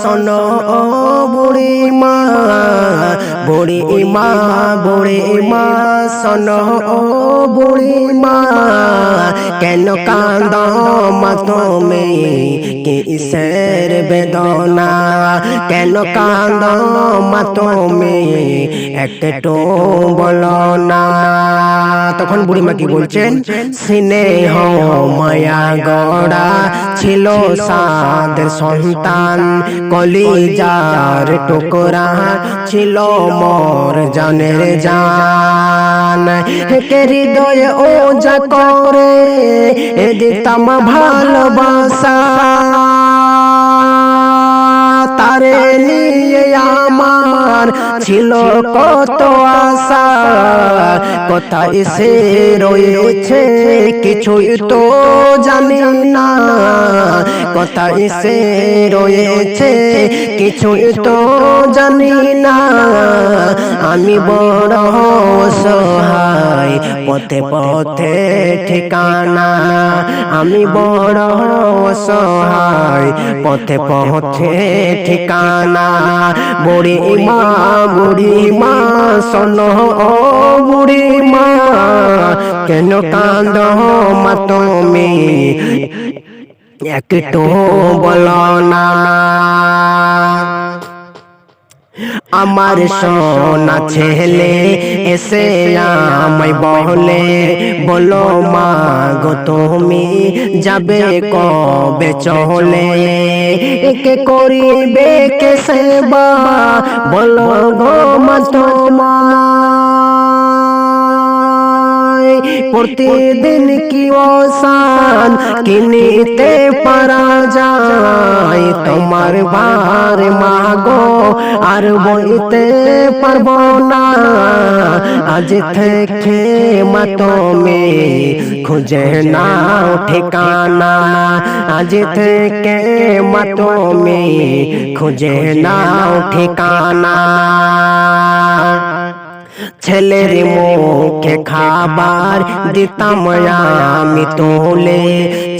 শোনো ও বুড়ি মা, বুড়ি মা, বুড়ি মা, শোনো ও বুড়ি মা, কেন কাঁদো মা তুমি কিসের বেদনা, কেন কাঁদো মা তুমি একটু বলো না। তখন বুড়িমা কি বলছেন, স্নেহ মায়া গড়া ছিল সাদের সন্তান, কলিজার টুকরা ছিল মোর জানের জান, কে হৃদয়ে ও যা করে দিতাম ভালোবাসা, তারে নিয়ে আমার ছিল কত আশা, কোথায় সে রয়েছে কিছুই তো জানি না, কোথায় সে রয়েছে কিছুই তো জানি না, আমি বড় অসহায় পথে পথে ঠিকানা, আমি বড় অসহায় পথে পথে ঠিকানা। বুড়ি মা, বুড়ি মা, শোনো ও বুড়ি মা, কেন কাঁদো মা তুমি একটু বলো না। আমার সোনা ছেলে এসে আমায় বলে, বলো মা গো তুমি যাবে কবে চলে, কে করিবে কে সেবা, বলো গো মা তোমায় প্রতিদিন কি ওসান কিনিতে পারা যায়, তোমার ভার মা গো আর বইতে পারবো না, আজ থেকে মা তুমি খুঁজে নাও ঠিকানা, আজ থেকে মা তুমি খুঁজে নাও ঠিকানা। ছেলের মুখে খাবার দিতাম আমি তোলে,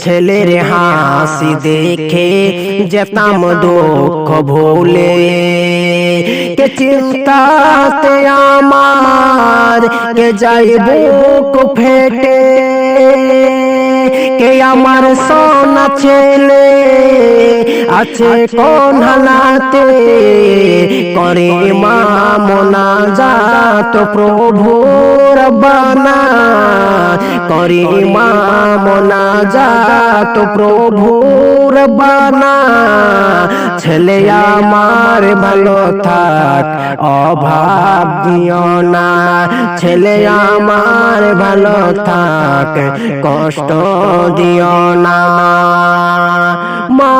ছেলের হাসি দেখে যেতাম দুঃখ ভুলে, কে চিন্তাতে আমার কে যাই বুক ফেটে, কে আমার সোনা ছেলে আছে কোন হালাতে, করে মা মোনাজাত প্রভু রব্বানা, করে মা মোনাজাত প্রভু রব্বানা, ছেলে আমার ভালো থাক অভাব দিও না, ছেলে আমার ভালো থাক কষ্ট দিও না। মা